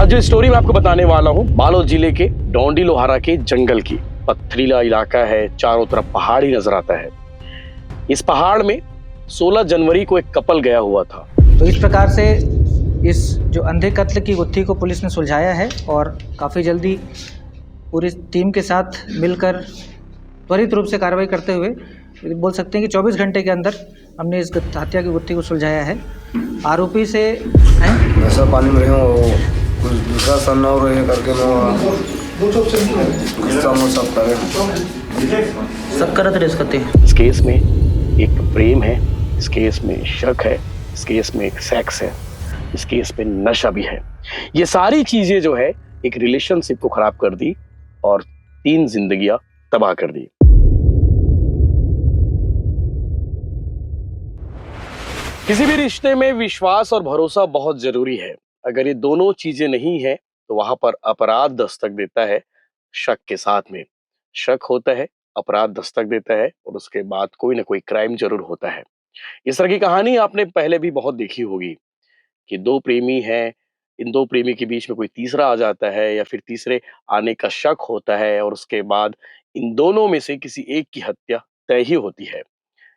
आज जो स्टोरी मैं आपको बताने वाला हूँ बालोद जिले के डोंडी लोहारा के जंगल की। पथरीला इलाका है, चारों तरफ पहाड़ ही नजर आता है। इस पहाड़ में 16 जनवरी को एक कपल गया हुआ था। तो इस प्रकार से इस जो अंधे कत्ल की गुत्थी को पुलिस ने सुलझाया है और काफ़ी जल्दी पूरी टीम के साथ मिलकर त्वरित रूप से कार्रवाई करते हुए बोल सकते हैं कि 24 घंटे के अंदर हमने इस हत्या की गुत्थी को सुलझाया है। आरोपी से ऐसा पानी में रहे हो कुछ दूसरा सामना हो रहे करके सब करत रेस करते हैं। इस केस में एक प्रेम है, इस केस में शक है, इस केस में एक सेक्स है, इस केस में नशा भी है। ये सारी चीजें जो है एक रिलेशनशिप को खराब कर दी और 3 जिंदगियां तबाह कर दी। किसी भी रिश्ते में विश्वास और भरोसा बहुत जरूरी है। अगर ये दोनों चीजें नहीं है तो वहां पर अपराध दस्तक देता है शक के साथ में। शक होता है, अपराध दस्तक देता है और उसके बाद कोई ना कोई क्राइम जरूर होता है। इस तरह की कहानी आपने पहले भी बहुत देखी होगी कि 2 प्रेमी हैं, इन 2 प्रेमी के बीच में कोई तीसरा आ जाता है या फिर तीसरे आने का शक होता है और उसके बाद इन दोनों में से किसी एक की हत्या तय ही होती है।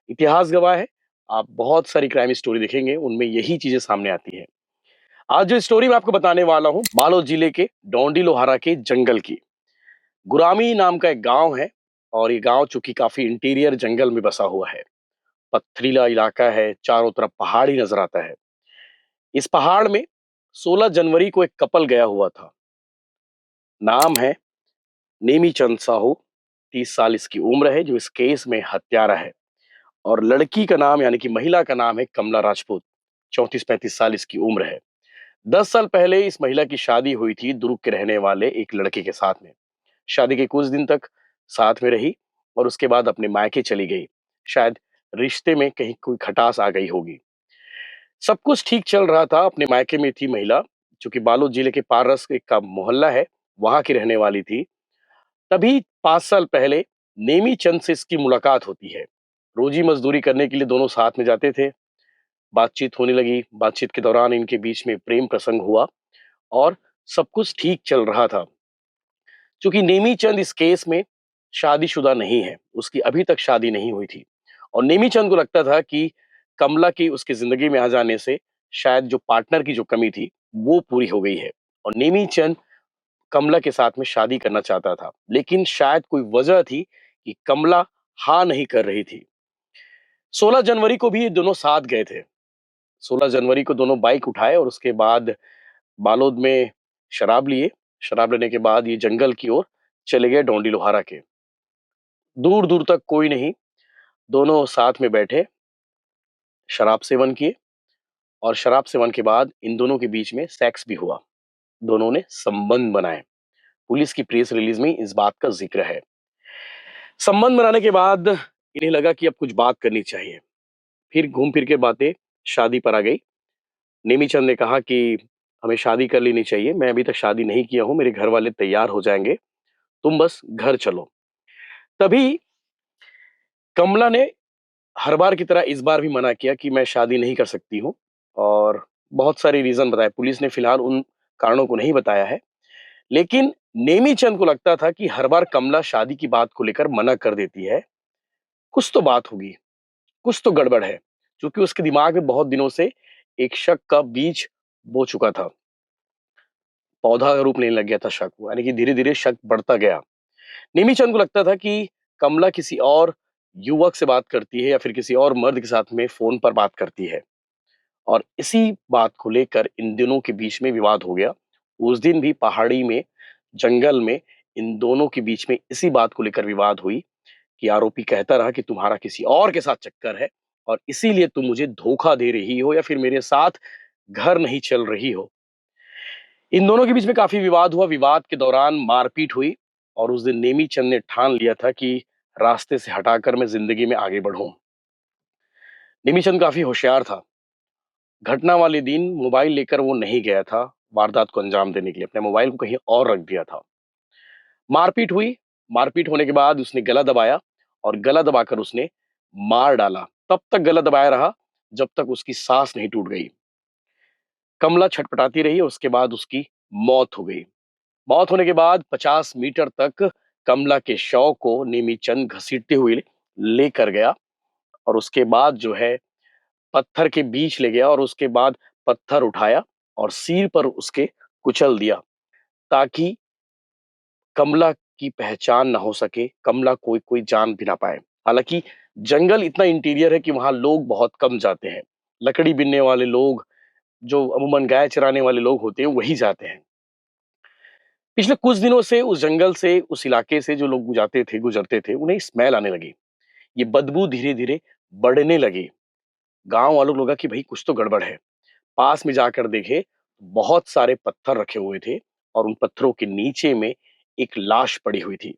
इतिहास गवाह है, आप बहुत सारी क्राइम स्टोरी देखेंगे, उनमें यही चीजें सामने आती है। आज जो स्टोरी मैं आपको बताने वाला हूं बालोद जिले के डोंडी लोहारा के जंगल की। गुरामी नाम का एक गांव है और ये गांव चूंकि काफी इंटीरियर जंगल में बसा हुआ है। पथरीला इलाका है, चारों तरफ पहाड़ ही नजर आता है। इस पहाड़ में 16 जनवरी को एक कपल गया हुआ था। नाम है नेमी चंद साहू, 30 साल इसकी उम्र है, जो इस केस में हत्यारा है। और लड़की का नाम यानी कि महिला का नाम है कमला राजपूत, 34-35 साल इसकी उम्र है। 10 साल पहले इस महिला की शादी हुई थी दुर्ग के रहने वाले एक लड़के के साथ में। शादी के कुछ दिन तक साथ में रही और उसके बाद अपने मायके चली गई। शायद रिश्ते में कहीं कोई खटास आ गई होगी। सब कुछ ठीक चल रहा था, अपने मायके में थी महिला, चूंकि बालोद जिले के पारस का मोहल्ला है, वहां की रहने वाली थी। तभी 5 साल पहले नेमी चंद से इसकी मुलाकात होती है। रोजी मजदूरी करने के लिए दोनों साथ में जाते थे। बातचीत होने लगी, बातचीत के दौरान इनके बीच में प्रेम प्रसंग हुआ और सब कुछ ठीक चल रहा था। क्योंकि नेमी चंद इस केस में शादीशुदा नहीं है, उसकी अभी तक शादी नहीं हुई थी और नेमी चंद को लगता था कि कमला की उसकी जिंदगी में आ जाने से शायद जो पार्टनर की जो कमी थी वो पूरी हो गई है और नेमी चंद कमला के साथ में शादी करना चाहता था। लेकिन शायद कोई वजह थी कि कमला हाँ नहीं कर रही थी। 16 जनवरी को भी ये दोनों साथ गए थे। 16 जनवरी को दोनों बाइक उठाए और उसके बाद बालोद में शराब लिए। शराब लेने के बाद ये जंगल की ओर चले गए डोंडी लोहारा के। दूर दूर तक कोई नहीं, दोनों साथ में बैठे, शराब सेवन किए और शराब सेवन के बाद इन दोनों के बीच में सेक्स भी हुआ। दोनों ने संबंध बनाए। पुलिस की प्रेस रिलीज में इस बात का जिक्र है। संबंध बनाने के बाद इन्हें लगा कि अब कुछ बात करनी चाहिए। फिर घूम फिर के बातें शादी पर आ गई। नेमीचंद ने कहा कि हमें शादी कर लेनी चाहिए, मैं अभी तक शादी नहीं किया हूं, मेरे घर वाले तैयार हो जाएंगे, तुम बस घर चलो। तभी कमला ने हर बार की तरह इस बार भी मना किया कि मैं शादी नहीं कर सकती हूँ और बहुत सारे रीजन बताए। पुलिस ने फिलहाल उन कारणों को नहीं बताया है, लेकिन नेमीचंद को लगता था कि हर बार कमला शादी की बात को लेकर मना कर देती है, कुछ तो बात होगी, कुछ तो गड़बड़ है, क्योंकि उसके दिमाग में बहुत दिनों से एक शक का बीज बो चुका था। पौधा का रूप लेने लग गया था शक, यानी कि धीरे धीरे शक बढ़ता गया। नेमीचंद को लगता था कि कमला किसी और युवक से बात करती है या फिर किसी और मर्द के साथ में फोन पर बात करती है और इसी बात को लेकर इन दिनों के बीच में विवाद हो गया। उस दिन भी पहाड़ी में, जंगल में इन दोनों के बीच में इसी बात को लेकर विवाद हुई कि आरोपी कहता रहा कि तुम्हारा किसी और के साथ चक्कर है और इसीलिए तुम मुझे धोखा दे रही हो या फिर मेरे साथ घर नहीं चल रही हो। इन दोनों के बीच में काफी विवाद हुआ। विवाद के दौरान मारपीट हुई और उस दिन नेमीचंद ने ठान लिया था कि रास्ते से हटाकर मैं जिंदगी में आगे बढ़ूं। नेमीचंद काफी होशियार था। घटना वाले दिन मोबाइल लेकर वो नहीं गया था वारदात को अंजाम देने के लिए, अपने मोबाइल को कहीं और रख दिया था। मारपीट हुई। मारपीट होने के बाद उसने गला दबाया और गला दबाकर उसने मार डाला। तब तक गला दबाया रहा जब तक उसकी सांस नहीं टूट गई। कमला छटपटाती रही और उसके बाद उसकी मौत हो गई। मौत होने के बाद 50 मीटर तक कमला के शव को नेमीचंद घसीटते हुए लेकर गया और उसके बाद जो है पत्थर के बीच ले गया और उसके बाद पत्थर उठाया और सिर पर उसके कुचल दिया ताकि कमला की पहचान ना हो सके, कमला कोई जान भी ना पाए। हालांकि जंगल इतना इंटीरियर है कि वहां लोग बहुत कम जाते हैं। लकड़ी बीनने वाले लोग, जो अमूमन गाय चराने वाले लोग होते हैं, वही जाते हैं। पिछले कुछ दिनों से उस जंगल से, उस इलाके से जो लोग गुजरते थे, उन्हें स्मेल आने लगी। ये बदबू धीरे धीरे बढ़ने लगी। गांव वालों को लगा कि भाई कुछ तो गड़बड़ है। पास में जाकर देखे, बहुत सारे पत्थर रखे हुए थे और उन पत्थरों के नीचे में एक लाश पड़ी हुई थी।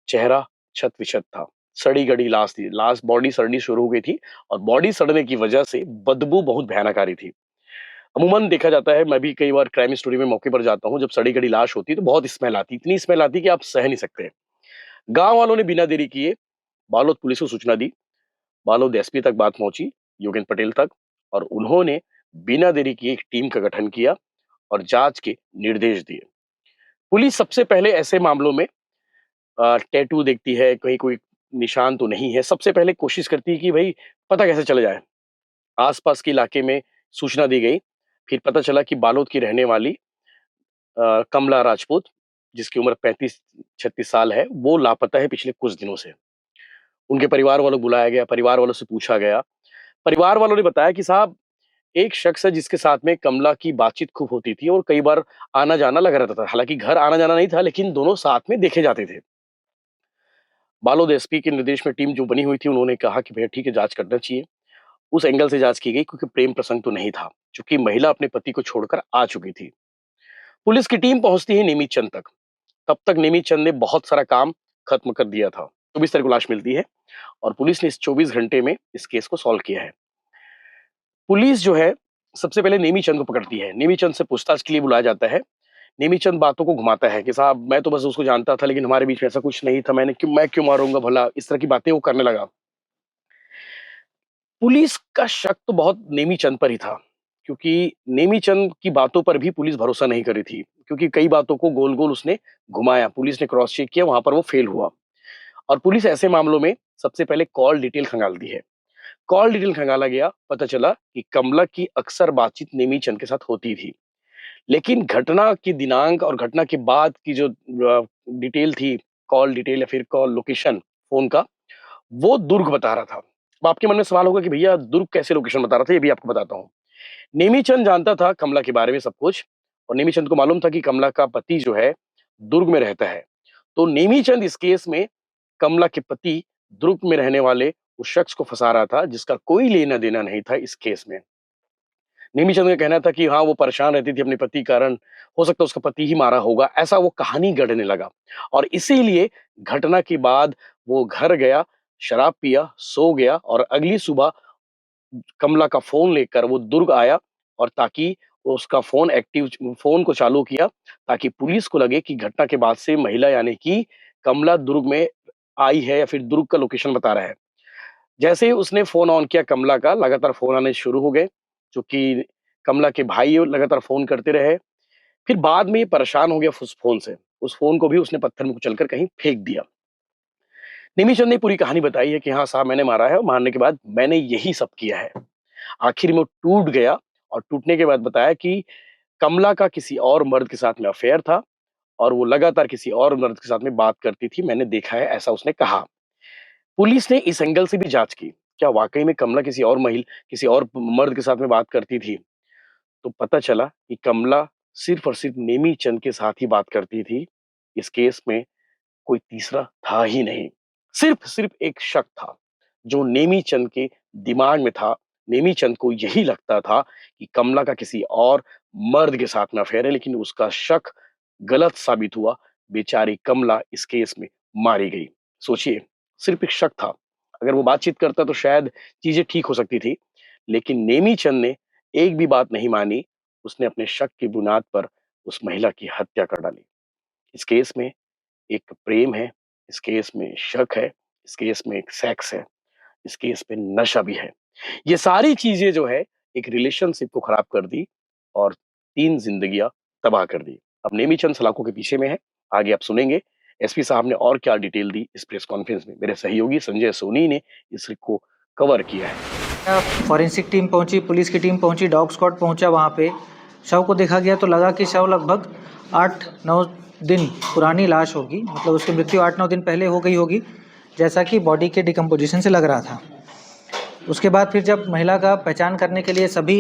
चेहरा छत विछत था, सड़ी गड़ी लाश थी। लाश, बॉडी सड़नी शुरू हो गई थी और बॉडी सड़ने की वजह से बदबू बहुत भयानक आ रही थी। अमूमन देखा जाता है, मैं भी कई बार क्राइम स्टोरी में मौके पर जाता हूँ, जब सड़ी गड़ी लाश होती है तो बहुत स्मेल आती, इतनी स्मेल आती कि आप सह नहीं सकते। गांव वालों ने बिना देरी किए बालोद पुलिस को सूचना दी। बालोद एसपी तक बात पहुंची, योगेंद्र पटेल तक, और उन्होंने बिना देरी किए एक टीम का गठन किया और जांच के निर्देश दिए। पुलिस सबसे पहले ऐसे मामलों में टैटू देखती है, कहीं कोई निशान तो नहीं है। सबसे पहले कोशिश करती है कि भाई पता कैसे चला जाए। आसपास के इलाके में सूचना दी गई। फिर पता चला कि बालोद की रहने वाली कमला राजपूत, जिसकी उम्र 35-36 साल है, वो लापता है पिछले कुछ दिनों से। उनके परिवार वालों को बुलाया गया, परिवार वालों से पूछा गया। परिवार वालों ने बताया कि साहब, एक शख्स है जिसके साथ में कमला की बातचीत खूब होती थी और कई बार आना जाना लगा रहता था। हालांकि घर आना जाना नहीं था, लेकिन दोनों साथ में देखे जाते थे। बालोद एसपी के निर्देश में टीम जो बनी हुई थी, उन्होंने कहा कि भैया ठीक है, जांच करना चाहिए। उस एंगल से जांच की गई क्योंकि प्रेम प्रसंग तो नहीं था, क्योंकि महिला अपने पति को छोड़कर आ चुकी थी। पुलिस की टीम पहुंचती है नेमीचंद तक। तब तक नेमीचंद ने बहुत सारा काम खत्म कर दिया था। 24 तारीख को लाश मिलती है और पुलिस ने इस 24 घंटे में इस केस को सॉल्व किया है। पुलिस जो है सबसे पहले नेमीचंद को पकड़ती है। नेमीचंद से पूछताछ के लिए बुलाया जाता है। नेमीचंद बातों को घुमाता है कि साहब, मैं तो बस उसको जानता था, लेकिन हमारे बीच में ऐसा कुछ नहीं था। मैं क्यों मारूंगा भला, इस तरह की बातें वो करने लगा। पुलिस का शक तो बहुत नेमीचंद पर ही था, क्योंकि नेमीचंद की बातों पर भी पुलिस भरोसा नहीं कर रही थी, क्योंकि कई बातों को गोल गोल उसने घुमाया। पुलिस ने क्रॉस चेक किया, वहां पर वो फेल हुआ। और पुलिस ऐसे मामलों में सबसे पहले कॉल डिटेल खंगालती है। कॉल डिटेल खंगाला गया, पता चला कि कमला की अक्सर बातचीत नेमीचंद के साथ होती थी, लेकिन घटना की दिनांक और घटना के बाद की जो डिटेल थी, कॉल डिटेल या फिर कॉल लोकेशन फोन का, वो दुर्ग बता रहा था। अब आपके मन में सवाल होगा कि भैया दुर्ग कैसे लोकेशन बता रहा था, ये भी आपको बताता हूँ। नेमीचंद जानता था कमला के बारे में सब कुछ, और नेमीचंद को मालूम था कि कमला का पति जो है दुर्ग में रहता है। तो नेमीचंद इस केस में कमला के पति दुर्ग में रहने वाले उस शख्स को फंसा रहा था, जिसका कोई लेना देना नहीं था इस केस में। नेमीचंद का कहना था कि हाँ, वो परेशान रहती थी अपने पति के कारण, हो सकता है उसका पति ही मारा होगा, ऐसा वो कहानी गढ़ने लगा। और इसीलिए घटना के बाद वो घर गया, शराब पिया, सो गया और अगली सुबह कमला का फोन लेकर वो दुर्ग आया, और ताकि वो उसका फोन को चालू किया, ताकि पुलिस को लगे कि घटना के बाद से महिला यानी कि कमला दुर्ग में आई है या फिर दुर्ग का लोकेशन बता रहा है। जैसे ही उसने फोन ऑन किया कमला का, लगातार फोन आने शुरू हो गए, क्योंकि कमला के भाई लगातार फोन करते रहे। फिर बाद में ये परेशान हो गया उस फोन से। उस फोन को भी उसने पत्थर में कुचलकर कहीं फेंक दिया। निमिचंद ने पूरी कहानी बताई है कि हाँ साहब, मैंने मारा है और मारने के बाद मैंने यही सब किया है। आखिर में वो टूट गया और टूटने के बाद बताया कि कमला का किसी और मर्द के साथ में अफेयर था और वो लगातार किसी और मर्द के साथ में बात करती थी, मैंने देखा है, ऐसा उसने कहा। पुलिस ने इस एंगल से भी जांच की, क्या वाकई में कमला किसी और मर्द के साथ में बात करती थी। तो पता चला कि कमला सिर्फ और सिर्फ नेमी चंद के साथ ही बात करती थी। इस केस में कोई तीसरा था ही नहीं। सिर्फ सिर्फ एक शक था जो नेमी चंद के दिमाग में था। नेमी चंद को यही लगता था कि कमला का किसी और मर्द के साथ में अफेयर है, लेकिन उसका शक गलत साबित हुआ। बेचारी कमला इस केस में मारी गई। सोचिए, सिर्फ एक शक था। अगर वो बातचीत करता तो शायद चीजें ठीक हो सकती थी, लेकिन नेमी चंद ने एक भी बात नहीं मानी। उसने अपने शक की बुनियाद पर उस महिला की हत्या कर डाली। इस केस में एक प्रेम है, इस केस में शक है, इस केस में एक सेक्स है, इस केस में नशा भी है। ये सारी चीजें जो है एक रिलेशनशिप को खराब कर दी और 3 जिंदगियां तबाह कर दी। अब नेमी चंद सलाखों के पीछे में है। आगे आप सुनेंगे एसपी साहब ने और क्या डिटेल दी इस प्रेस कॉन्फ्रेंस में। मेरे सहयोगी संजय सोनी ने इस को कवर किया है। फॉरेंसिक टीम पहुंची, पुलिस की टीम पहुंची, डॉग स्क्वाड पहुंचा। वहां पे शव को देखा गया तो लगा कि शव लगभग 8-9 दिन पुरानी लाश होगी, मतलब उसकी मृत्यु 8-9 दिन पहले हो गई होगी, जैसा कि बॉडी के डिकम्पोजिशन से लग रहा था। उसके बाद फिर जब महिला का पहचान करने के लिए सभी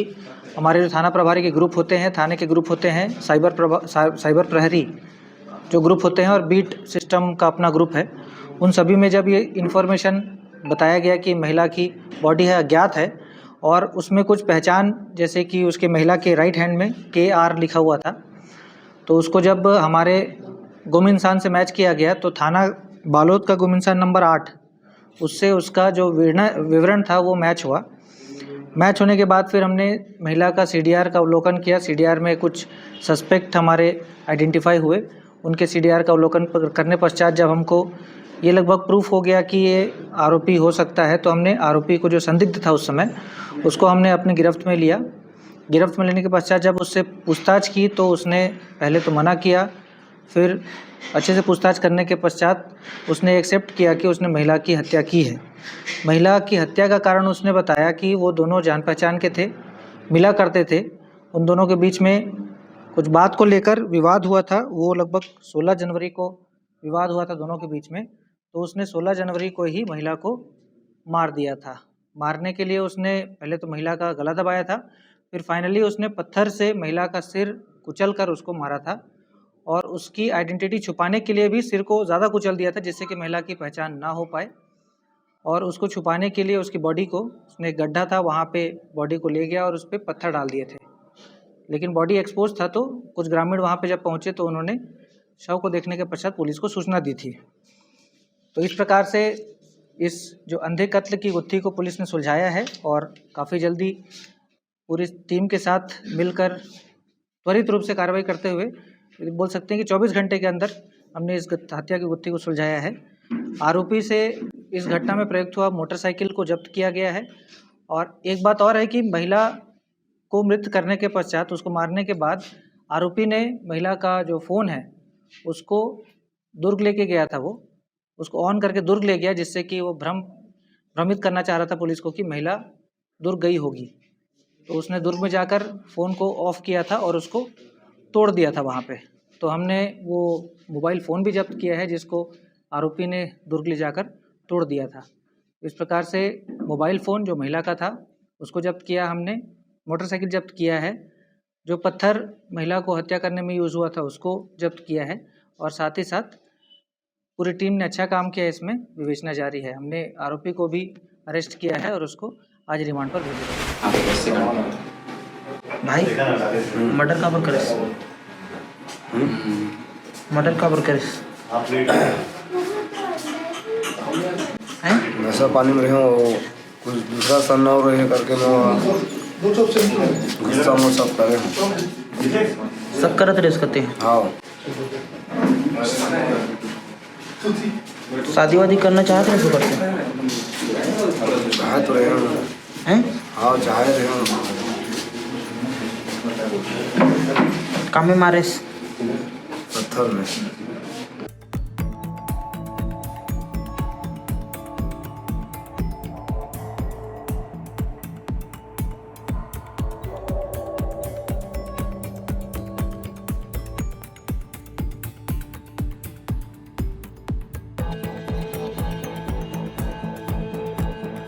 हमारे जो थाना प्रभारी के ग्रुप होते हैं, थाने के ग्रुप होते हैं, साइबर प्रहरी जो ग्रुप होते हैं और बीट सिस्टम का अपना ग्रुप है, उन सभी में जब ये इन्फॉर्मेशन बताया गया कि महिला की बॉडी है अज्ञात है और उसमें कुछ पहचान, जैसे कि उसके महिला के राइट हैंड में KR लिखा हुआ था, तो उसको जब हमारे गुम इंसान से मैच किया गया तो थाना बालोद का गुम इंसान नंबर 8, उससे उसका जो विवरण था वो मैच हुआ। मैच होने के बाद फिर हमने महिला का CDR का अवलोकन किया। CDR में कुछ सस्पेक्ट हमारे आइडेंटिफाई हुए। उनके CDR का अवलोकन करने पश्चात जब हमको ये लगभग प्रूफ हो गया कि ये आरोपी हो सकता है, तो हमने आरोपी को जो संदिग्ध था उस समय, उसको हमने अपने गिरफ्त में लिया। गिरफ्त में लेने के पश्चात जब उससे पूछताछ की तो उसने पहले तो मना किया, फिर अच्छे से पूछताछ करने के पश्चात उसने एक्सेप्ट किया कि उसने महिला की हत्या की है। महिला की हत्या का कारण उसने बताया कि वो दोनों जान पहचान के थे, मिला करते थे। उन दोनों के बीच में कुछ बात को लेकर विवाद हुआ था। वो लगभग 16 जनवरी को विवाद हुआ था दोनों के बीच में, तो उसने 16 जनवरी को ही महिला को मार दिया था। मारने के लिए उसने पहले तो महिला का गला दबाया था, फिर फाइनली उसने पत्थर से महिला का सिर कुचल कर उसको मारा था और उसकी आइडेंटिटी छुपाने के लिए भी सिर को ज़्यादा कुचल दिया था, जिससे कि महिला की पहचान ना हो पाए। और उसको छुपाने के लिए उसकी बॉडी को, उसने एक गड्ढा था वहाँ पे बॉडी को ले गया और उस पर पत्थर डाल दिए थे, लेकिन बॉडी एक्सपोज था। तो कुछ ग्रामीण वहाँ पे जब पहुँचे तो उन्होंने शव को देखने के पश्चात पुलिस को सूचना दी थी। तो इस प्रकार से इस जो अंधे कत्ल की गुत्थी को पुलिस ने सुलझाया है और काफ़ी जल्दी पूरी टीम के साथ मिलकर त्वरित रूप से कार्रवाई करते हुए बोल सकते हैं कि 24 घंटे के अंदर हमने इस हत्या की गुत्थी को सुलझाया है। आरोपी से इस घटना में प्रयुक्त हुआ मोटरसाइकिल को जब्त किया गया है। और एक बात और है कि महिला को मृत करने के पश्चात, उसको मारने के बाद, आरोपी ने महिला का जो फ़ोन है उसको दुर्ग लेके गया था। वो उसको ऑन करके दुर्ग ले गया, जिससे कि वो भ्रमित करना चाह रहा था पुलिस को कि महिला दुर्ग गई होगी। तो उसने दुर्ग में जाकर फ़ोन को ऑफ़ किया था और उसको तोड़ दिया था वहाँ पे। तो हमने वो मोबाइल फ़ोन भी जब्त किया है, जिसको आरोपी ने दुर्ग ले जाकर तोड़ दिया था। इस प्रकार से मोबाइल फ़ोन जो महिला का था उसको जब्त किया हमने, मोटरसाइकिल जब्त किया है, जो पत्थर महिला को हत्या करने में यूज़ हुआ था उसको जब्त किया है, और साथ ही साथ पूरी टीम ने अच्छा काम किया। इसमें विवेचना जारी है। हमने आरोपी को भी अरेस्ट किया है और उसको आज रिमांड पर भेजा है। भाई मर्डर का करेस, मर्डर का करेस नशा पानी में रहे वो कुछ दूसरा सन और रहे करके मैं गुस्सा में सब करे सब करत रेस करते हैं। हाँ, शादी वादी करना चाहते हैं, करते चाहे तो रहे हैं। हाँ, चाहे रहे काम में मारे पत्थर में